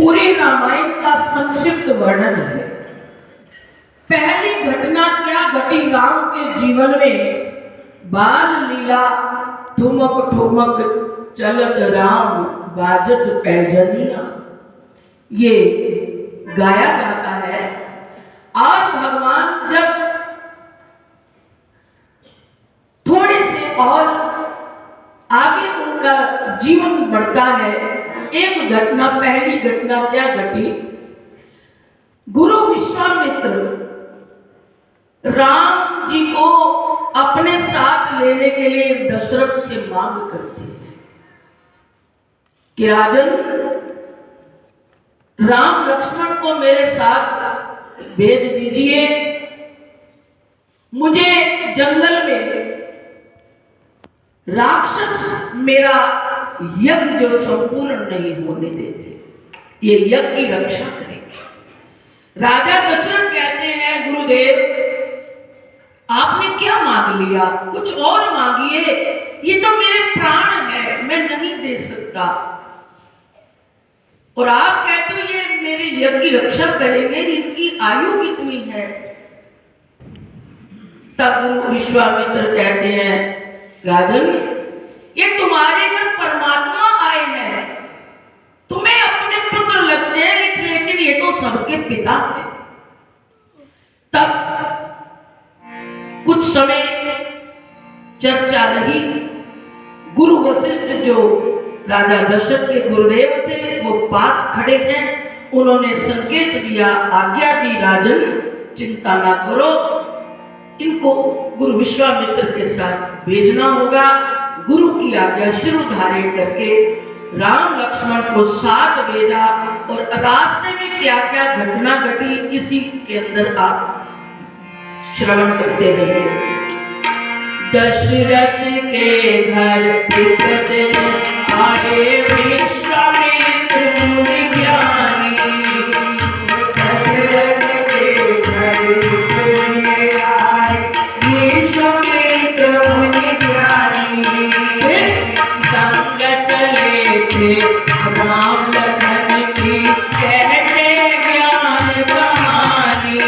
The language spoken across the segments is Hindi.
पूरी रामायण का संक्षिप्त वर्णन है। पहली घटना क्या घटी राम के जीवन में? बाल लीला ठुमक ठुमक चलत राम बाजत पैजनिया, ये गाया जाता है। और भगवान जब थोड़े से और आगे उनका जीवन बढ़ता है, एक घटना, पहली घटना क्या घटी? गुरु विश्वामित्र राम जी को अपने साथ लेने के लिए दशरथ से मांग करते हैं कि राजन, राम लक्ष्मण को मेरे साथ भेज दीजिए, मुझे जंगल में राक्षस मेरा यज्ञ जो संपूर्ण नहीं होने देते, ये यज्ञ की रक्षा करेंगे। राजा दशरथ कहते हैं, गुरुदेव आपने क्या मांग लिया? कुछ और मांगिए, ये तो मेरे प्राण है, मैं नहीं दे सकता। और आप कहते हो ये मेरे यज्ञ की रक्षा करेंगे, इनकी आयु कितनी है? तब गुरु विश्वामित्र कहते हैं, राजन ये तुम्हारे घर परमात्मा आए हैं, तुम्हें अपने पुत्र लगते हैं, लेकिन ये तो सबके पिता है। तब कुछ समय चर्चा रही। गुरु वशिष्ठ जो राजा दशरथ के गुरुदेव थे, वो पास खड़े हैं। उन्होंने संकेत दिया, आज्ञा दी, राजन चिंता ना करो, इनको गुरु विश्वामित्र के साथ भेजना होगा। गुरु की आज्ञा शिरोधार्य करके राम लक्ष्मण को साथ भेजा। और रास्ते में क्या क्या घटना घटी, इसी के अंदर आप श्रवण करते रहिए। दशरथ के घर एक दिन आए विश्वामित्र मुनि ज्ञानी, दशरथ के घर एक दिन आए विश्वामित्र मुनि ज्ञानी, संग चले थे राम लखन की कहते ज्ञान कहानी,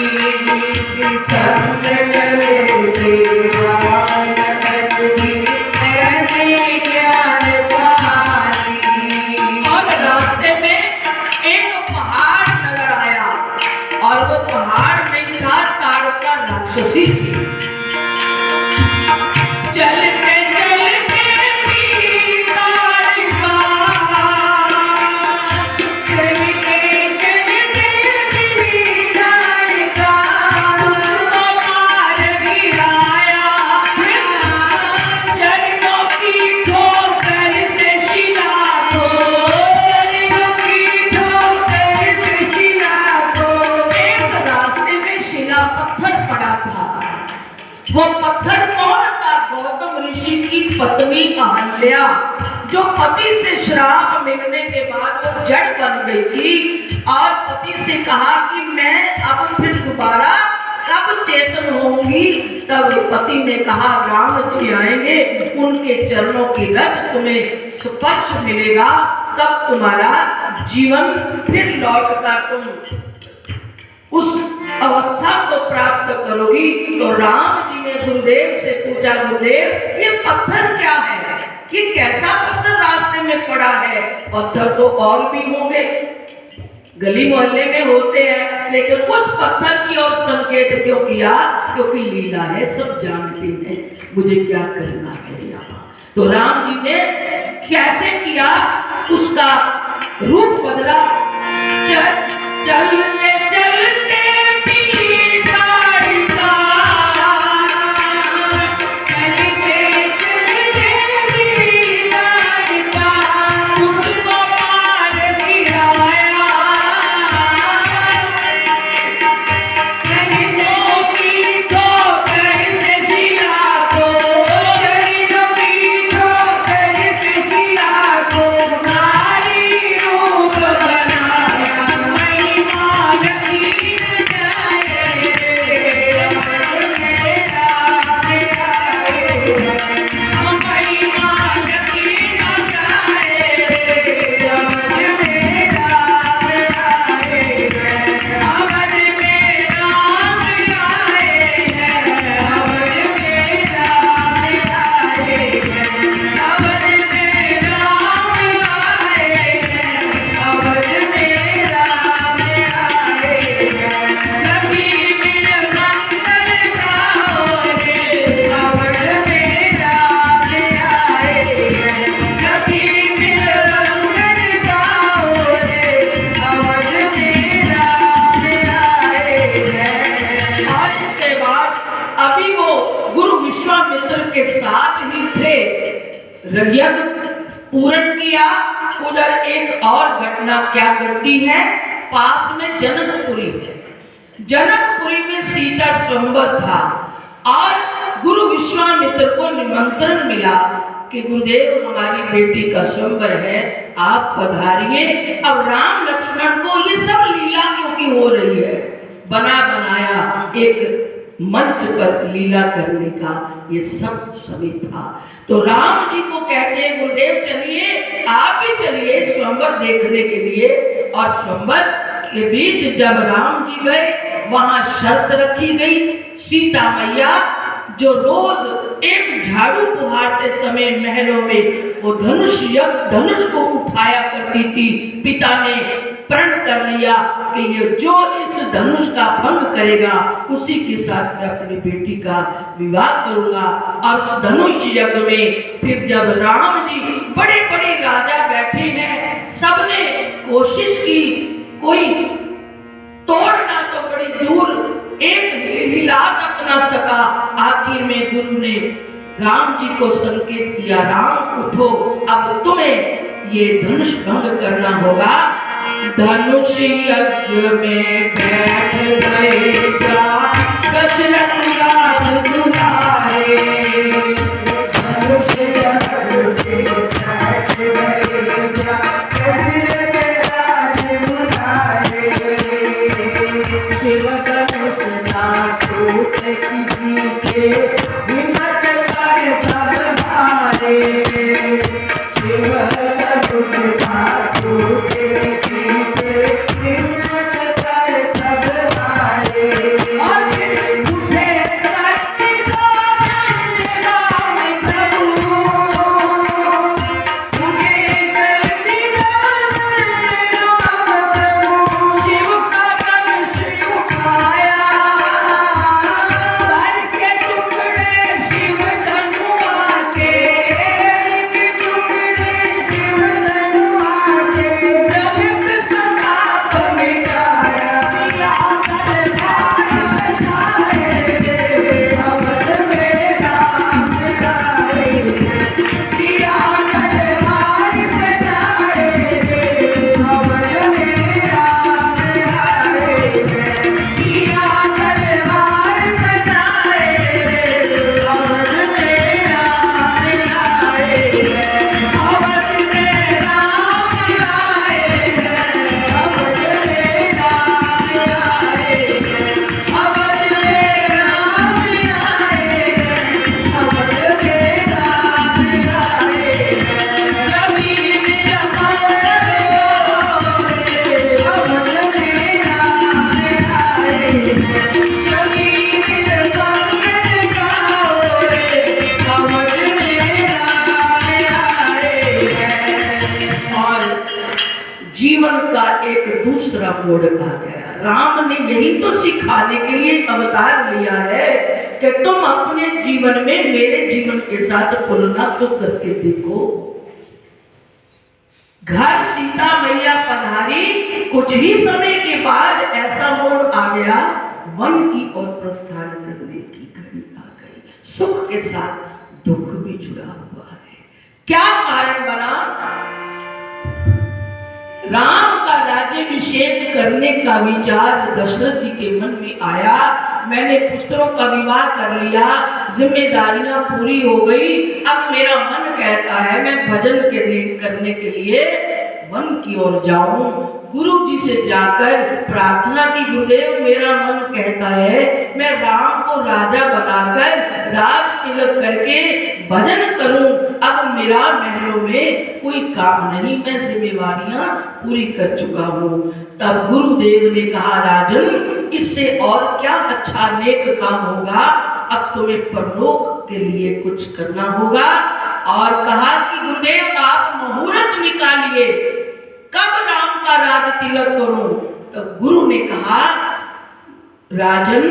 संग चले थे राम लखन की कहते ज्ञान कहानी। और रास्ते में एक पहाड़ नजर आया, और वो पहाड़ नहीं था, ताड़का राक्षसी थी। चलते वो पत्थर कौन था? गौतम ऋषि की पत्नी अहल्या, जो पति से श्राप मिलने के बाद वो जड़ बन गई थी, और पति से कहा कि मैं अब फिर दोबारा कब चेतन होंगी। तब पति ने कहा, राम जी आएंगे, उनके चरणों की रज तुम्हें स्पर्श मिलेगा, तब तुम्हारा जीवन फिर लौट कर तुम उस अवस्था को प्राप्त करोगी। तो राम जी ने गुरुदेव से पूछा, गुरुदेव ये पत्थर क्या है? ये कैसा पत्थर रास्ते में पड़ा है? पत्थर तो और भी होंगे, गली मोहल्ले में होते हैं, लेकिन उस पत्थर की ओर संकेत क्यों किया? क्योंकि लीला है, सब जानते हैं, मुझे क्या करना है यहाँ। तो राम जी ने कैसे किया, उसका रूप बदला। चलते चलते पूर्ण किया। उधर एक और घटना क्या घटती है, पास में जनकपुरी है। जनकपुरी में सीता स्वयंवर था और गुरु विश्वामित्र को निमंत्रण मिला कि गुरुदेव हमारी बेटी का स्वयंवर है, आप पधारिए। अब राम लक्ष्मण को ये सब लीला क्योंकि हो रही है, बना बनाया एक मंच पर लीला करने का ये सब समय था। तो राम जी को कहते हैं गुरुदेव चलिए, आप भी चलिए स्वयंवर देखने के लिए। और स्वयंवर के बीच जब राम जी गए, वहां शर्त रखी गई, सीता मैया जो रोज एक झाड़ू बुहारते समय महलों में वो धनुष को उठाया करती थी, पिता ने प्रण कर लिया कि ये जो इस धनुष का भंग करेगा उसी के साथ मैं अपनी बेटी का विवाह करूंगा। और उस धनुष यज्ञ में फिर जब राम जी, बड़े बड़े राजा बैठे हैं, सबने कोशिश की, कोई तोड़ना तो बड़ी दूर, एक हिला तक ना सका। आखिर में गुरु ने राम जी को संकेत किया, राम उठो, अब तुम्हें ये धनुष भंग करना होगा। धनुष यज्ञ में बैठ गए दशरथ राज दुलारे, धनुष यज्ञ में बैठ गए दशरथ राज दुलारे। शिव धनुष ना टूट किसी के, हिम्मत कर सब हारे। शिव धनुष ना टूट दूसरा मोड़ आ गया। राम ने यही तो सिखाने के लिए अवतार लिया है कि तुम अपने जीवन में मेरे जीवन के साथ तुलना तो करके देखो। घर सीता मैया पधारी, कुछ ही समय के बाद ऐसा मोड़ आ गया, वन की ओर प्रस्थान करने की घड़ी आ गई। सुख के साथ दुख भी जुड़ा हुआ है। क्या कारण बना? राम का राज्याभिषेक करने का विचार दशरथ जी के मन में आया। मैंने पुत्रों का विवाह कर लिया, जिम्मेदारियां पूरी हो गई, अब मेरा मन कहता है मैं भजन करने के लिए वन की ओर जाऊं। गुरु जी से जाकर प्रार्थना की, गुरुदेव मेरा मन कहता है मैं राम को राजा बनाकर राज तिलक करके भजन करूं। अब मेरा महलों में कोई काम नहीं, मैं जिम्मेवारियां पूरी कर चुका हूं। तब गुरुदेव ने कहा, राजन इससे और क्या अच्छा नेक काम होगा, अब तुम्हें परलोक के लिए कुछ करना होगा। और कहा कि गुरुदेव आप मुहूर्त निकालिए, कब राम का राज तिलक करूं। तब गुरु ने कहा, राजन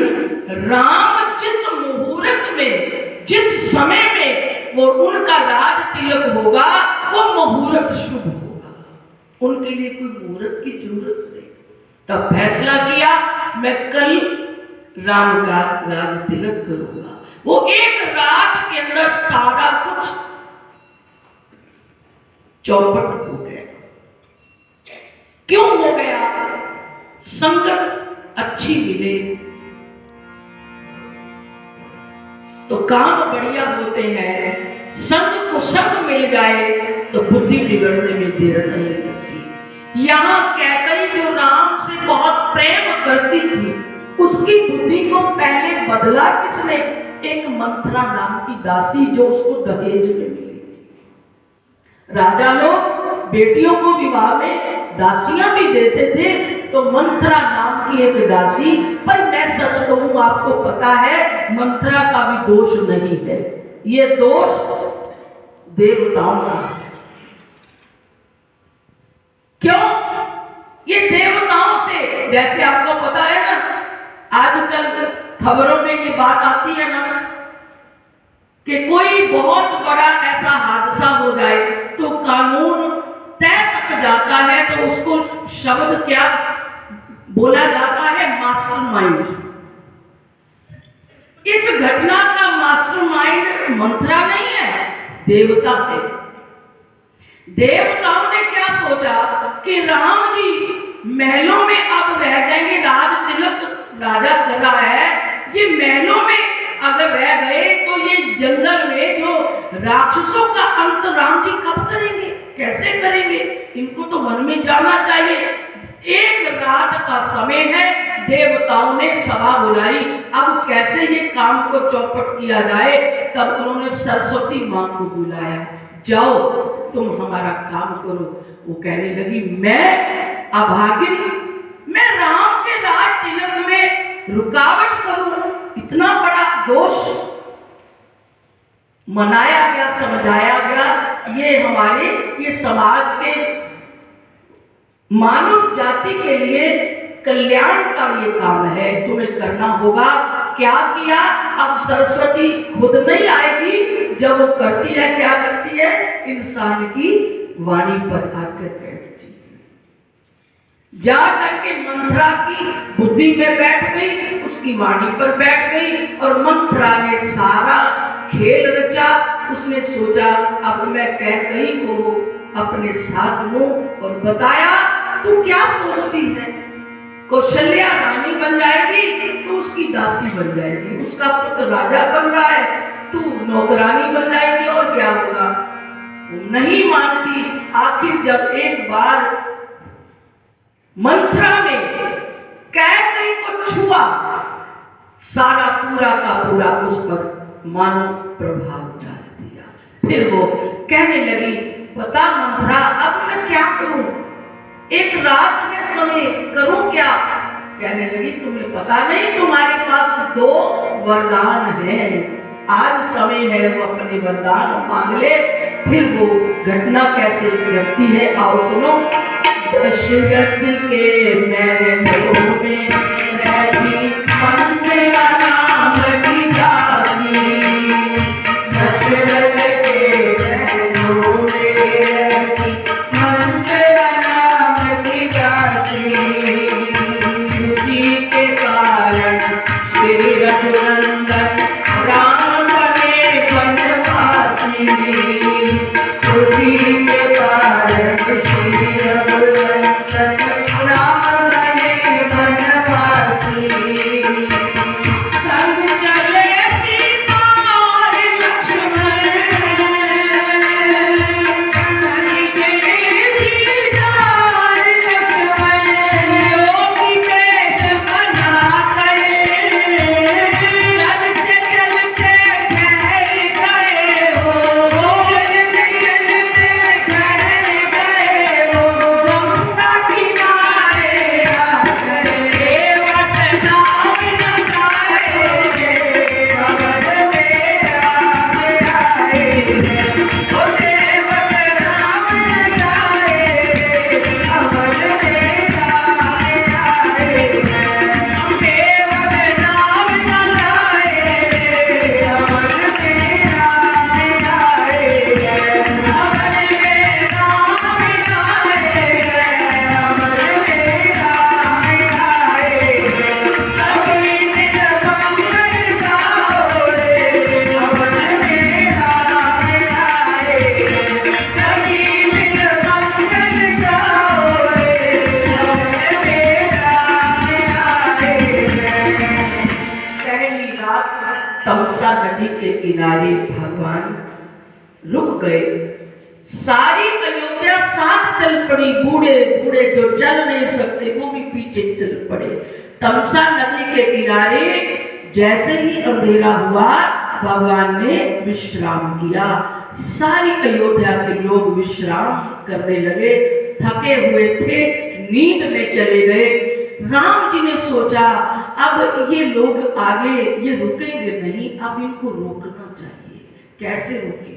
राम जिस मुहूर्त में, जिस समय में वो उनका राज तिलक होगा वो मुहूर्त शुभ होगा, उनके लिए कोई मुहूर्त की जरूरत नहीं। तब फैसला किया मैं कल राम का राज तिलक करूंगा। वो एक रात के अंदर सारा कुछ चौपट हो गया। क्यों हो गया? संगत अच्छी मिले तो काम बढ़िया होते हैं, संग को संग मिल जाए तो बुद्धि बिगड़ने में देर नहीं लगती। यहाँ कैकई जो राम से बहुत प्रेम करती थी, उसकी बुद्धि को पहले बदला किसने? एक मंथरा नाम की दासी जो उसको दहेज में मिली थी। राजा लोग बेटियों को विवाह में दासियां भी देते थे, तो मंथरा नाम की एक दासी, पर मैं सच कहूं आपको पता है मंथरा का भी दोष नहीं है, ये दोष देवताओं का है। क्यों? ये देवताओं से, जैसे आपको पता है ना, आजकल खबरों में ये बात आती है ना कि कोई बहुत बड़ा ऐसा हादसा हो जाए तो कानून तय तक जाता है, तो उसको शब्द क्या बोला जाता है? मास्टरमाइंड। इस घटना का मास्टरमाइंड मंथरा नहीं है, देवता है। देवताओं ने क्या सोचा कि राम जी महलों में अब रह जाएंगे, राज तिलक राजा कर रहा है, ये महलों में अगर रह गए तो ये जंगल में जो राक्षसों का अंत राम जी कब करेंगे, कैसे करेंगे? इनको तो वन में जाना चाहिए। एक रात का समय है, देवताओं ने सभा बुलाई, अब कैसे ये काम को चौपट किया जाए। तब उन्होंने सरस्वती मां को बुलाया, जाओ तुम हमारा काम करो। वो कहने लगी, मैं अभागिन, मैं राम के राज तिलक में रुकावट करूं? इतना बड़ा दोष मनाया गया, समझाया गया। ये हमारे, ये समाज के मानव जाति के लिए कल्याण का ये काम है, तुम्हें करना होगा। क्या किया? अब सरस्वती खुद नहीं आएगी, जब वो करती है क्या करती है? इंसान की वाणी पर आकर बैठती है, जा करके मंथरा की बुद्धि में बैठ गई, उसकी वाणी पर बैठ गई, और मंथरा ने सारा खेल रचा। उसने सोचा अब मैं कैकई को अपने साथ लूं, और बताया तू क्या सोचती है, कौशल्या रानी बन जाएगी तो उसकी दासी बन जाएगी, उसका पुत्र राजा बन रहा है, तू नौकरानी बन जाएगी, और क्या होगा? नहीं मानती। आखिर जब एक बार मंथरा ने कैकई को छुआ, सारा पूरा का पूरा उस पर मानो प्रभाव डाल दिया। फिर वो कहने लगी, बता मंथरा अब मैं क्या करूं, एक रात के समय करूं क्या? कहने लगी, तुम्हें पता नहीं तुम्हारे पास 2 वरदान हैं, आज समय है वो अपने वरदान मांग ले। फिर वो घटना कैसे घटती है आओ सुनो। दशरथ के महलों में रहती मंथरा नाम की दासी, दशरथ के महलों में रहती मंथरा नाम की दासी, उसी के कारण श्री रघुनंदन राम बने वनवासी, उसी के कारण श्री रघुनंदन राम बने वनवासी। संग चले सीता और लक्ष्मण, संग चले सीता और लक्ष्मण, योगी वेश बना कर, चलते चलते ठहर गए हो, चलते चलते ठहर गए हो, रुक गए। सारी अयोध्या साथ चल पड़ी। बूढ़े बूढ़े जो चल नहीं सकते वो भी पीछे चल पड़े। तमसा नदी के किनारे जैसे ही अंधेरा हुआ भगवान ने विश्राम किया। सारी अयोध्या के लोग विश्राम करने लगे, थके हुए थे, नींद में चले गए। राम जी ने सोचा अब ये लोग आगे ये रुकेंगे नहीं, अब इनको रोकना चाहिए। कैसे रोके?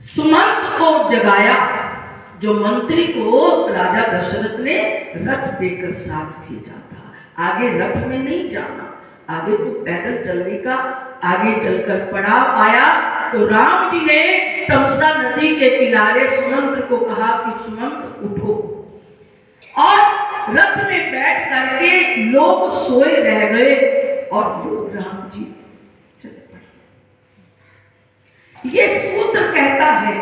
सुमंत को जगाया, जो मंत्री को राजा दशरथ ने रथ देकर साथ भेजा था। आगे रथ में नहीं जाना, आगे तो पैदल चलने का। आगे चलकर पड़ाव आया तो राम जी ने तमसा नदी के किनारे सुमंत को कहा कि सुमंत उठो, और रथ में बैठ करके लोग सोए रह गए और लोग राम जी चल पड़े। ये सूत्र कहता है,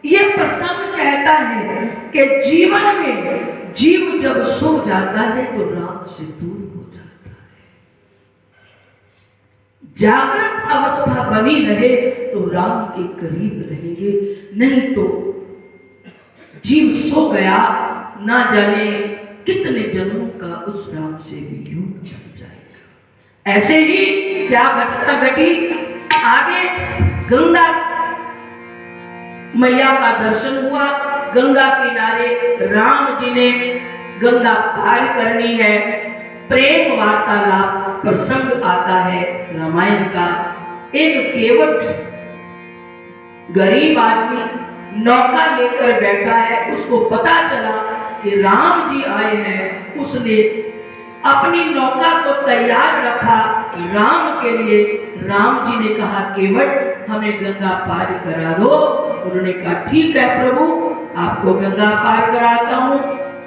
ये प्रसंग कहता है कि जीवन में जीव जब सो जाता है तो राम से दूर हो जाता है। जागृत अवस्था बनी रहे तो राम के करीब रहेंगे, नहीं तो जीव सो गया, ना जाने कितने जन्मों का उस राम से वियोग बन जाएगा। ऐसे ही क्या घटना घटी? आगे गंगा मैया का दर्शन हुआ। गंगा किनारे राम जी ने गंगा पार करनी है। प्रेम वार्तालाप प्रसंग आता है रामायण का। एक केवट गरीब आदमी नौका लेकर बैठा है, उसको पता चला कि राम जी आए हैं। उसने अपनी नौका को तैयार रखा राम के लिए। राम जी ने कहा केवट हमें गंगा पार करा दो। उन्होंने कहा ठीक है प्रभु, आपको गंगा पार कराता हूँ।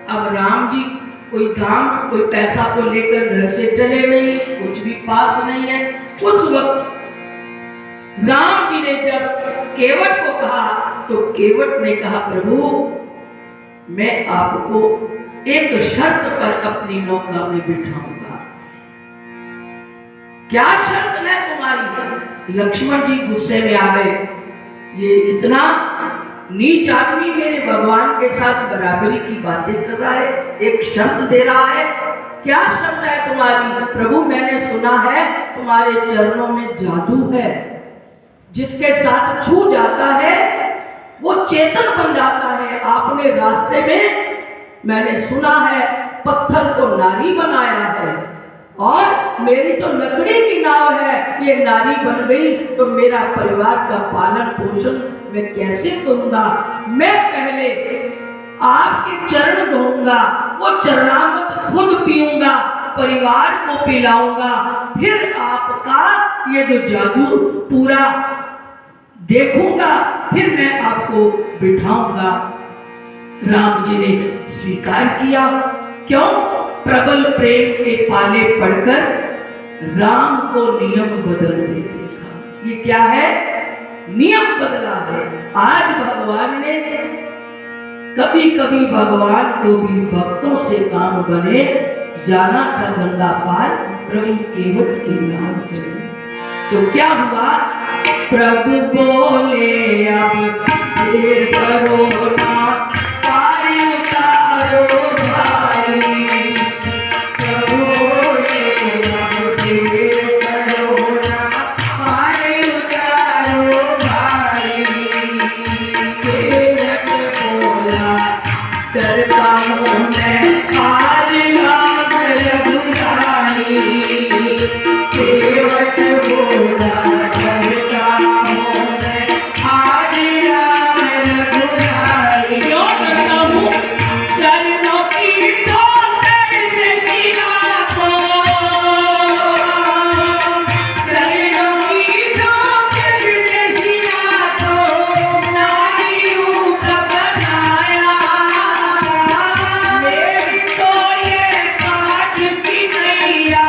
अब राम जी कोई काम कोई पैसा तो लेकर घर से चले नहीं, कुछ भी पास नहीं है। उस वक्त राम जी ने जब केवट को कहा तो केवट ने कहा प्रभु मैं आपको एक शर्त पर अपनी नौका में बिठाऊंगा। क्या शर्त है तुम्हारी? लक्ष्मण जी गुस्से में आ गए, ये इतना नीच आदमी मेरे भगवान के साथ बराबरी की बातें कर रहा है, एक शर्त दे रहा है। क्या शर्त है तुम्हारी? प्रभु मैंने सुना है तुम्हारे चरणों में जादू है, जिसके साथ छू जाता है वो चेतन बन जाता है। आपने रास्ते में मैंने सुना है पत्थर को नारी बनाया है, और मेरी तो लकड़ी की नाव है, ये नारी बन गई तो मेरा परिवार का पालन पोषण मैं कैसे करूंगा? मैं पहले आपके चरण धोऊंगा, वो चरणामृत खुद पीऊंगा, परिवार को पिलाऊंगा, फिर आपका ये जो जादू पूरा देखूंगा, फिर मैं आपको बिठाऊंगा। राम जी ने स्वीकार किया। क्यों? प्रबल प्रेम के पाले पड़कर राम को नियम बदलते देखा। ये क्या है? नियम बदला है। आज भगवान ने कभी कभी भगवान को भी भक्तों से काम बने। जाना था गंगा पार, प्रभु केवट की नाम चली। तो क्या हुआ? प्रभु बोले अब देर करो ना, पार उतारो भाई। प्रभु बोले अब देर करो ना, पार उतारो भाई। केवट बोला डरता हूँ मैं आज नाम रघुराई। केवट बोला डरता हूँ मैं आज नाम रघुराई। क्यों डरता हूँ? चरणों की ठोकर से सिरा को, चरणों की ठोकर से सिरा को नारियों का बनाया। मेरी तो ये काट की नैया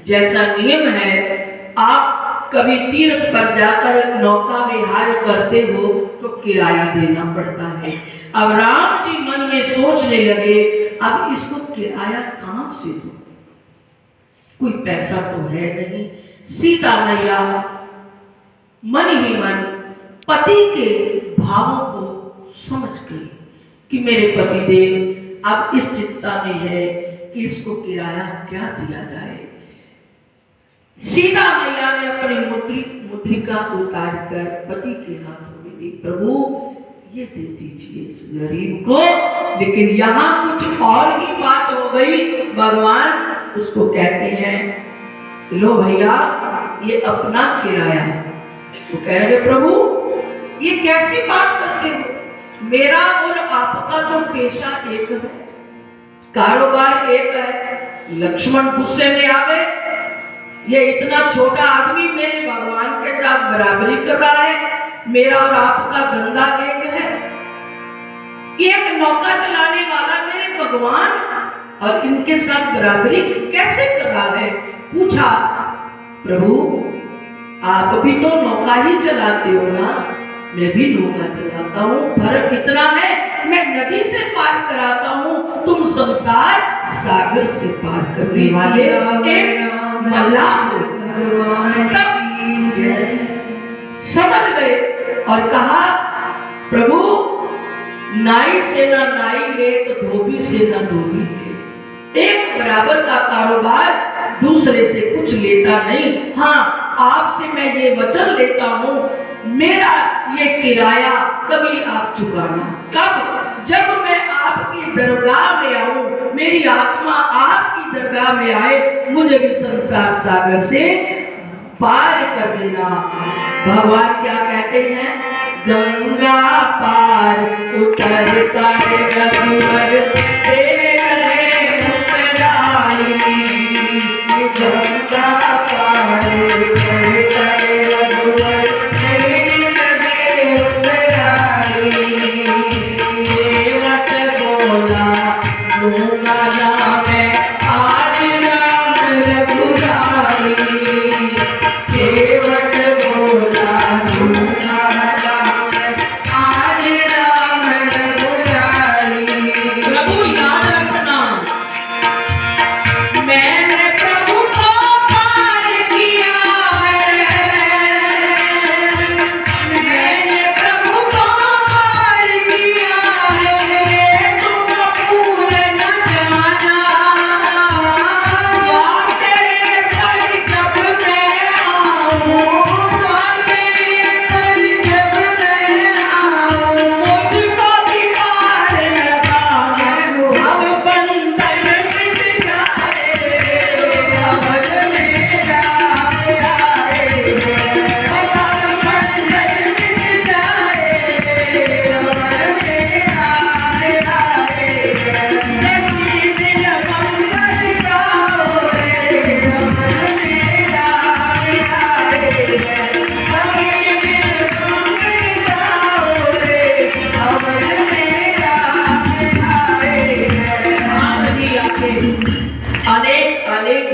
जैसा नियम है, आप कभी तीर्थ पर जाकर नौका विहार करते हो तो किराया देना पड़ता है। अब राम जी मन में सोचने लगे, अब इसको किराया कहां से दूं? कोई पैसा तो है नहीं। सीता मैया मन ही मन पति के भावों को समझ गई कि मेरे पतिदेव अब इस चिंता में है कि इसको किराया क्या दिया जाए। सीता मैया ने अपनी मुद्रिका उतार कर पति के हाथों में दी। प्रभु ये दे दीजिए इस गरीब को। लेकिन यहाँ कुछ और ही बात हो गई। भगवान उसको कहते हैं कि लो भैया ये अपना किराया। वो कह रहे प्रभु ये कैसी बात करते हो? मेरा और आपका तो पेशा एक है, कारोबार एक है। लक्ष्मण गुस्से में आ गए, ये इतना छोटा आदमी मेरे भगवान के साथ बराबरी कर रहा है। मेरा और आपका धंधा एक है। एक नौका चलाने वाला मेरे भगवान और इनके साथ बराबरी कैसे कर रहा है? पूछा प्रभु आप भी तो नौका ही चलाते हो ना? मैं भी नौका चलाता हूँ। फर्क इतना है मैं नदी से पार कराता हूँ, तुम संसार सागर से पार करने वाले एक मल्लाह हो। तब समझ गए और कहा प्रभु नाई से ना नाई ले तो धोबी से ना धोबी ले। एक बराबर का कारोबार दूसरे से कुछ लेता नहीं। हाँ आपसे मैं ये वचन लेता हूँ, मेरा ये किराया कभी आप चुकाना। कब? जब मैं आपकी दरगाह में आऊं, मेरी आत्मा आपकी दरगाह में आए, मुझे भी संसार सागर से पार कर देना। भगवान क्या कहते हैं? गंगा पार उतर कर रघुवर गंगा पार उतर कर रघुवर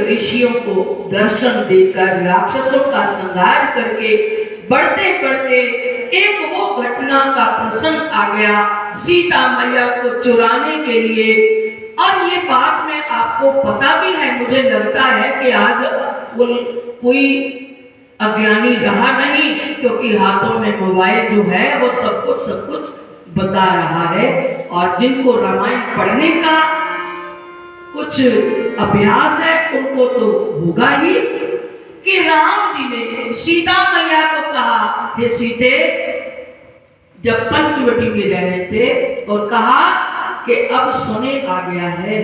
ऋषियों को दर्शन देकर राक्षसों का संहार करके बढ़ते बढ़ते एक वो घटना का प्रसंग आ गया सीता मैया को चुराने के लिए। और ये बात में आपको पता भी है, मुझे लगता है कि आज कोई अज्ञानी रहा नहीं, क्योंकि हाथों में मोबाइल जो है वो सब कुछ बता रहा है। और जिनको रामायण पढ़ने का कुछ अभ्यास है उनको तो होगा ही कि राम जी ने सीता मैया को कहा, हे सीते, जब पंचवटी में रह रहे थे और कहा कि अब समय आ गया है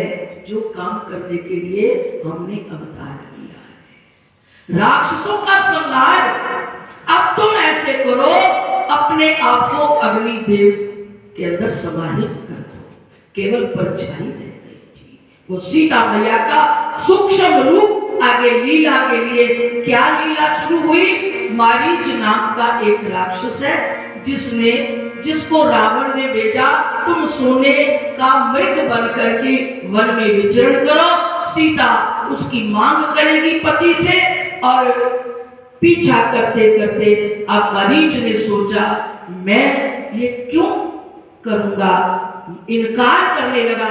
जो काम करने के लिए हमने अवतार लिया है, राक्षसों का संहार। अब तुम ऐसे करो, अपने आप को अग्निदेव के अंदर समाहित कर दो, केवल परछाई रह गई थी। वो सीता मैया का सूक्ष्म रूप आगे लीला के लिए क्या लीला शुरू हुई। मारीच नाम का एक राक्षस है जिसको रावण ने भेजा, तुम सोने का मृग बनकर के वन में विचरण करो, सीता उसकी मांग करेगी पति से। और पीछा करते करते अब मरीच ने सोचा मैं ये क्यों करूंगा, इनकार करने लगा।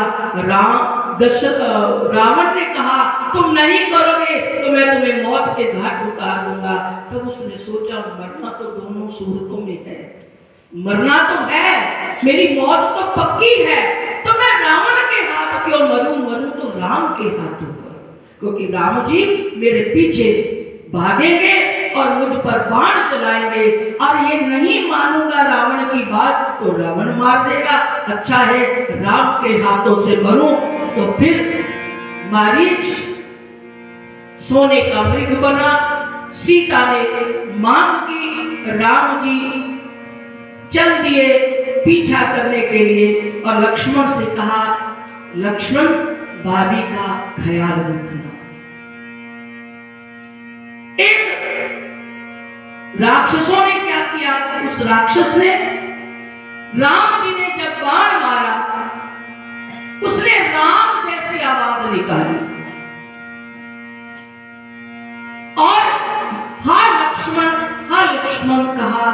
रावण ने कहा तुम नहीं करोगे तो मैं तुम्हें मौत के घाट उतार दूंगा। तब उसने सोचा मरना तो दोनों सूरतों में है, मरना तो है, मेरी मौत तो पक्की है, तो मैं रावण के हाथ क्यों मरूं, मरूं तो राम के हाथों पर, क्योंकि राम जी मेरे पीछे भागेंगे और मुझ पर बाण चलाएंगे और ये नहीं मानूंगा रावण की बात तो रावण मार देगा। अच्छा है राम के हाथों से मरूं। तो फिर मारीच सोने का मृग बना, सीता ने मांग की, राम जी चल दिए पीछा करने के लिए और लक्ष्मण से कहा लक्ष्मण भाभी का ख्याल रखना। एक राक्षसों ने क्या किया, उस राक्षस ने राम जी ने जब बाण मारा उसने राम जैसी आवाज निकाली और हा लक्ष्मण कहा।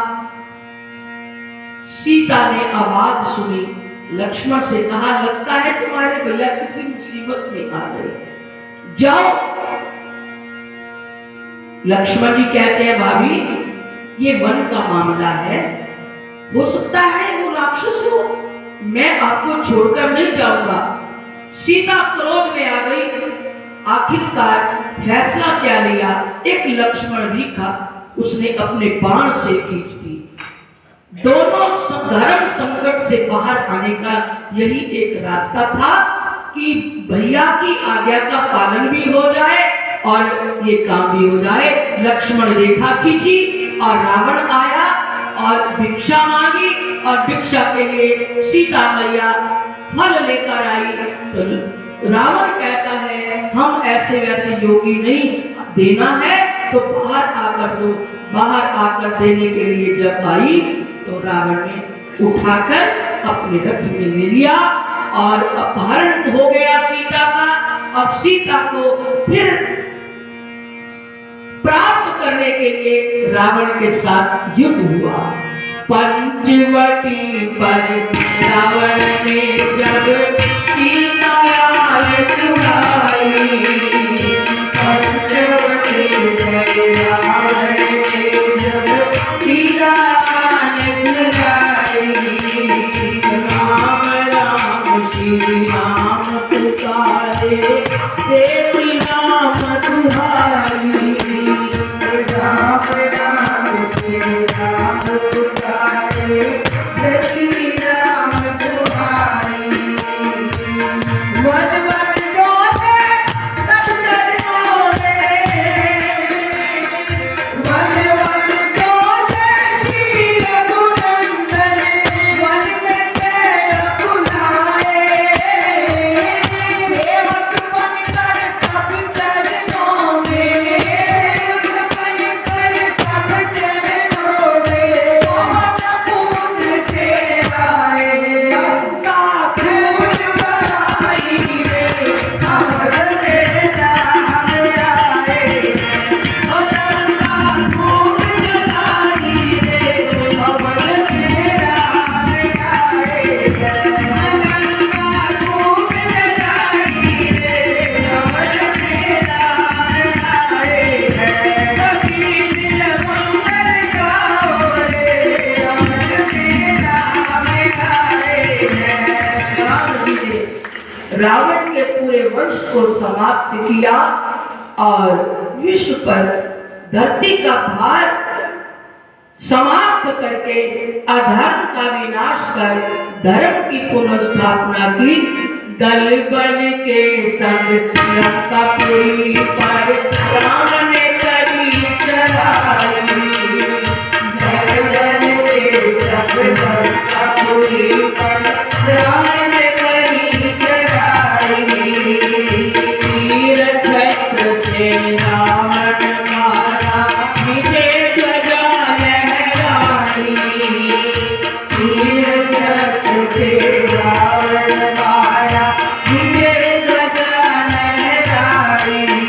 सीता ने आवाज सुनी, लक्ष्मण से कहा लगता है तुम्हारे भैया किसी मुसीबत में आ गए, जाओ। लक्ष्मण जी कहते हैं भाभी ये वन का मामला है, हो सकता है वो राक्षस हो, मैं आपको छोड़कर नहीं जाऊंगा। सीता क्रोध में आ गई, आखिरकार फैसला क्या लिया, एक लक्ष्मण रेखा उसने अपने बाण से खींच दी। दोनों धर्म संकट से बाहर आने का यही एक रास्ता था कि भैया की आज्ञा का पालन भी हो जाए और ये काम भी हो जाए। लक्ष्मण रेखा खींची और रावण आया और भिक्षा मांगी और भिक्षा के लिए सीता मैया फल लेकर आई। तो रावण कहता है हम ऐसे वैसे योगी नहीं, देना है तो बाहर आकर दो। बाहर आकर देने के लिए जब आई तो रावण ने उठाकर अपने रथ में ले लिया और अपहरण हो गया सीता का। और सीता को फिर प्राप्त करने के लिए रावण के साथ युद्ध हुआ। पंचवटी पर रावण ने जब सीता छुड़ाई, पंचवटी पर रावण ने जब सीता छुड़ाई, राम राम श्री राम पुकारे देवी नाम तुम्हारी, राम राम श्री राम पुकारे देवी नाम तुम्हारी। वन वन डोले तब डोले, वन वन डोले श्री रघुनंदन, वन में तेरा बुलाए, सेवक बनकर सब चरणों में, सेवक बनकर सब चरणों में, पवन पुत्र से आए, गंगा खून बहाई रे, अमर से नाम आए, ओ गंगा खून बहाई रे, अमर से नाम आए, गंगा खून बहाई रे, अमर से नाम आए, कभी दिल मंगल गाओ रे, अमर से नाम आए। राम जी ने रावण के पूरे वंश को समाप्त किया और विश्व पर धरती का भार समाप्त करके अधर्म का विनाश कर धर्म की पुनर्स्थापना की। दल बल के संग लंकापुरी पर राम ने करी चढ़ाई, दल बल के संग लंकापुरी पर राम ने करी चढ़ाई, तीर छत्र से रावण मारा विजय ध्वजा लहराई, तीर छत्र से रावण मारा विजय ध्वजा लहराई।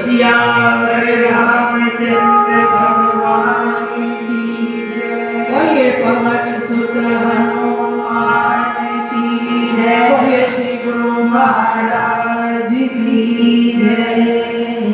सियावर रामचंद्र भगवान की जय। बोलिए पवन सुत हनुमान की जय। बोलिए श्री गुरु महाराज